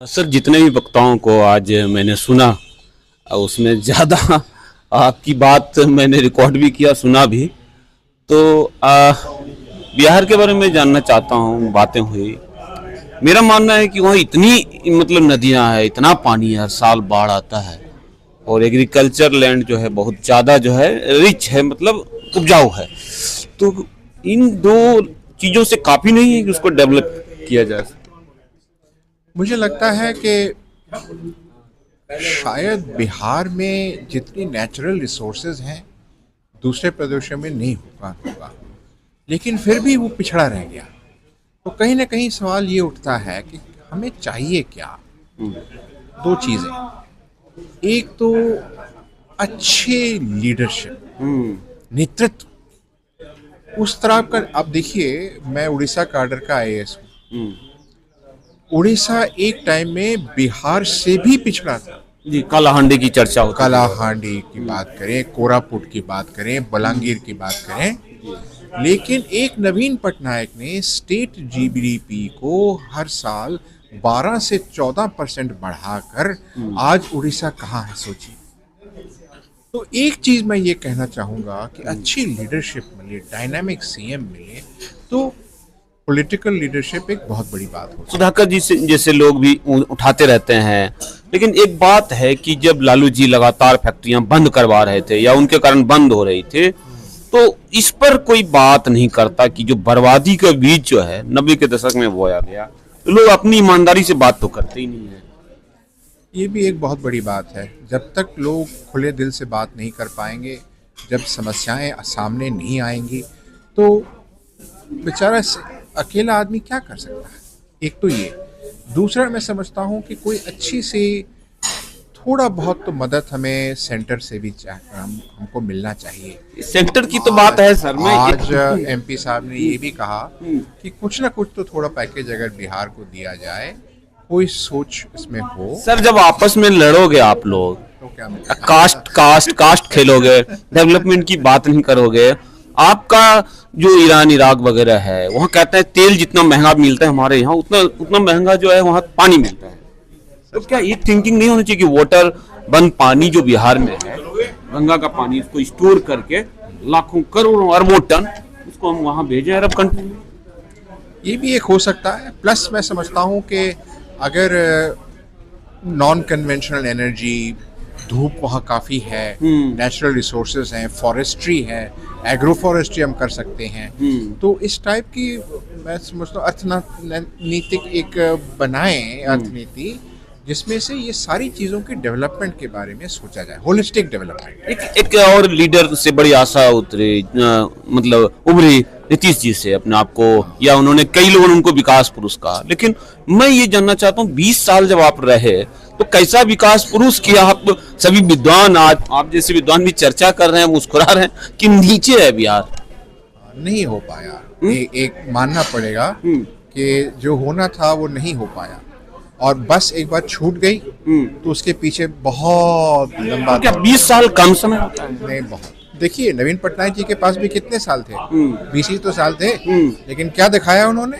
Sir, जितने भी वक्ताओं को आज मैंने सुना उसमें ज़्यादा आपकी बात मैंने रिकॉर्ड भी किया, सुना भी। तो बिहार के बारे में जानना चाहता हूँ, बातें हुई। मेरा मानना है कि वहाँ इतनी मतलब नदियाँ हैं, इतना पानी है, हर साल बाढ़ आता है और एग्रीकल्चर लैंड जो है बहुत ज़्यादा जो है रिच है, मतलब उपजाऊ है। तो इन दो चीज़ों से काफ़ी नहीं है कि उसको डेवलप किया जाए। मुझे लगता है कि शायद बिहार में जितनी नेचुरल रिसोर्सेज हैं दूसरे प्रदेशों में नहीं होगा, लेकिन फिर भी वो पिछड़ा रह गया। तो कहीं ना कहीं सवाल ये उठता है कि हमें चाहिए क्या। दो चीज़ें, एक तो अच्छे लीडरशिप, नेतृत्व उस तरह का। अब देखिए, मैं उड़ीसा कैडर का आईएएस हूँ। उड़ीसा एक टाइम में बिहार से भी पिछड़ा था जी। कालाहांडी की चर्चा होती है। कालाहांडी की बात करें, कोरापुट की बात करें, बलांगीर की बात करें, लेकिन एक नवीन पटनायक ने स्टेट जीडीपी को हर साल 12 से 14% बढ़ाकर आज उड़ीसा कहाँ है, सोचिए। तो एक चीज मैं ये कहना चाहूंगा कि अच्छी लीडरशिप मिले, डायनामिक सीएम मिले, तो पॉलिटिकल लीडरशिप एक बहुत बड़ी बात हो। सुधाकर जी से जैसे लोग भी उठाते रहते हैं, लेकिन एक बात है कि जब लालू जी लगातार फैक्ट्रियां बंद करवा रहे थे या उनके कारण बंद हो रही थी, तो इस पर कोई बात नहीं करता कि जो बर्बादी का बीज जो है 90 के दशक में बोया गया, तो लोग अपनी ईमानदारी से बात तो करते ही नहीं है। ये भी एक बहुत बड़ी बात है। जब तक लोग खुले दिल से बात नहीं कर पाएंगे, जब समस्याएं सामने नहीं आएंगी, तो बेचारा अकेला आदमी क्या कर सकता है। एक तो ये, दूसरा मैं समझता हूँ कि कोई अच्छी सी थोड़ा बहुत तो मदद हमें सेंटर से भी हमको मिलना चाहिए। सेंटर की तो बात है सर। मैं आज एमपी साहब ने ये भी कहा कि कुछ ना कुछ तो थोड़ा पैकेज अगर बिहार को दिया जाए, कोई सोच इसमें हो। सर, जब आपस में लड़ोगे आप लोग तो क्या कास्ट खेलोगे, डेवलपमेंट की बात नहीं करोगे। आपका जो ईरान इराक वगैरह है, वहाँ कहते हैं तेल जितना महंगा मिलता है हमारे यहाँ, उतना उतना महंगा जो है वहाँ पानी मिलता है। तो क्या ये थिंकिंग नहीं होनी चाहिए कि वाटर बंद पानी जो बिहार में है, गंगा का पानी, उसको स्टोर करके लाखों करोड़ों अरबों टन उसको हम वहाँ भेजें अरब कंट्री में? ये भी एक हो सकता है। प्लस मैं समझता हूँ कि अगर नॉन कन्वेंशनल एनर्जी, धूप वहाँ काफ़ी है, नेचुरल रिसोर्सेज हैं, फॉरेस्ट्री है, एग्रो फॉरेस्ट्री हम कर सकते हैं, तो इस टाइप की मैं समझता हूँ अर्थनीतिक एक बनाएं अर्थनीति जिसमें से ये सारी चीज़ों के डेवलपमेंट के बारे में सोचा जाए, होलिस्टिक डेवलपमेंट। एक और लीडर से बड़ी आशा उतरी, मतलब उभरी नीतीश जी से अपने आप को, या उन्होंने, कई लोगों ने उनको विकास पुरुष कहा। लेकिन मैं ये जानना चाहता हूँ, 20 साल जब आप रहे तो कैसा विकास पुरुष किया? आप सभी विद्वान, आज आप जैसे विद्वान भी चर्चा कर रहे हैं, मुस्कुरा रहे हैं कि नीचे है बिहार। नहीं हो पाया। एक मानना पड़ेगा कि जो होना था वो नहीं हो पाया, और बस एक बार छूट गई तो उसके पीछे बहुत लंबा। क्या 20 साल कम समय होता है? नहीं, बहुत। देखिए, नवीन पटनायक जी के पास भी कितने साल थे? 20 ही तो साल थे। लेकिन क्या दिखाया उन्होंने,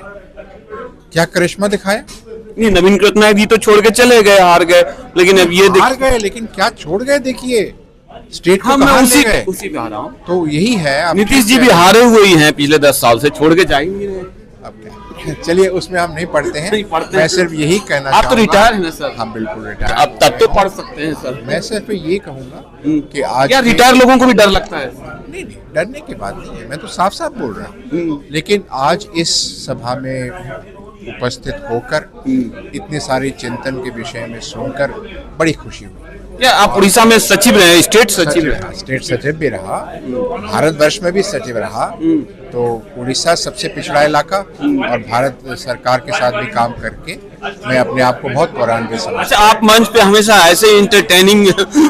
क्या करिश्मा दिखाया? नहीं, नवीन पटनायक जी तो छोड़ के चले गए, हार गए। लेकिन अब ये हार गए, लेकिन क्या छोड़ गए? देखिए, स्टेट को मैं कहाँ ले उसी गए? उसी पे आ रहा हूँ। तो यही है। नीतीश जी भी हारे हुए ही हैं, पिछले 10 साल से छोड़ के जा ही नहीं रहे। अब क्या? चलिए, उसमें हम नहीं पढ़ते हैं। नहीं पढ़ते मैं हैं। सिर्फ यही कहना आप तो रिटायर हैं ना सर? हाँ, बिल्कुल रिटायर। अब तब तो पढ़ सकते हैं सर। मैं सिर्फ ये कहूंगा कि आज क्या रिटायर लोगों को भी डर लगता है? नहीं, डरने की बात नहीं है। मैं तो साफ साफ बोल रहा हूँ। लेकिन आज इस सभा में उपस्थित होकर, इतने सारे चिंतन के विषय में सुनकर बड़ी खुशी हुई। क्या आप उड़ीसा में सचिव रहे, स्टेट सचिव रहे? स्टेट सचिव भी रहा, भारतवर्ष में भी सचिव रहा। तो उड़ीसा सबसे पिछड़ा इलाका, और भारत सरकार के साथ भी काम करके मैं अपने आप को बहुत गौरवान्वित समझता हूं। अच्छा, आप मंच पे हमेशा ऐसे इंटरटेनिंग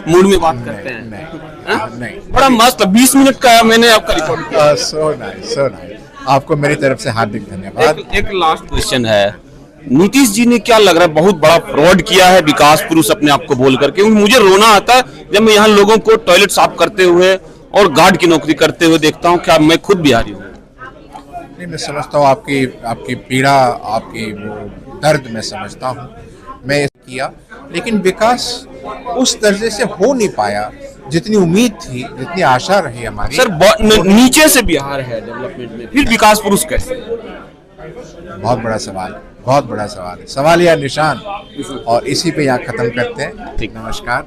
मूड में बात करते हैं? नहीं, बड़ा मस्त। 20 मिनट का मैंने आपका रिकॉर्ड किया। So nice, so nice. आपको मेरी तरफ से हार्दिक धन्यवाद। एक लास्ट क्वेश्चन है, नीतीश जी ने क्या लग रहा है बहुत बड़ा फ्रॉड किया है विकास पुरुष अपने आप को बोल करके? मुझे रोना आता है जब मैं यहाँ लोगों को टॉयलेट साफ करते हुए और गार्ड की नौकरी करते हुए देखता हूँ। क्या मैं खुद बिहारी हूँ? नहीं, मैं समझता हूँ आपकी पीड़ा, आपकी वो दर्द मैं समझता हूँ। मैं किया, लेकिन विकास उस दर्जे से हो नहीं पाया जितनी उम्मीद थी, जितनी आशा रही हमारी। सर नीचे से बिहार है डेवलपमेंट में, फिर विकास पुरुष कैसे? बहुत बड़ा सवाल, बहुत बड़ा सवाल है, सवाल या निशान, और इसी पे यहाँ खत्म करते हैं। ठीक, नमस्कार।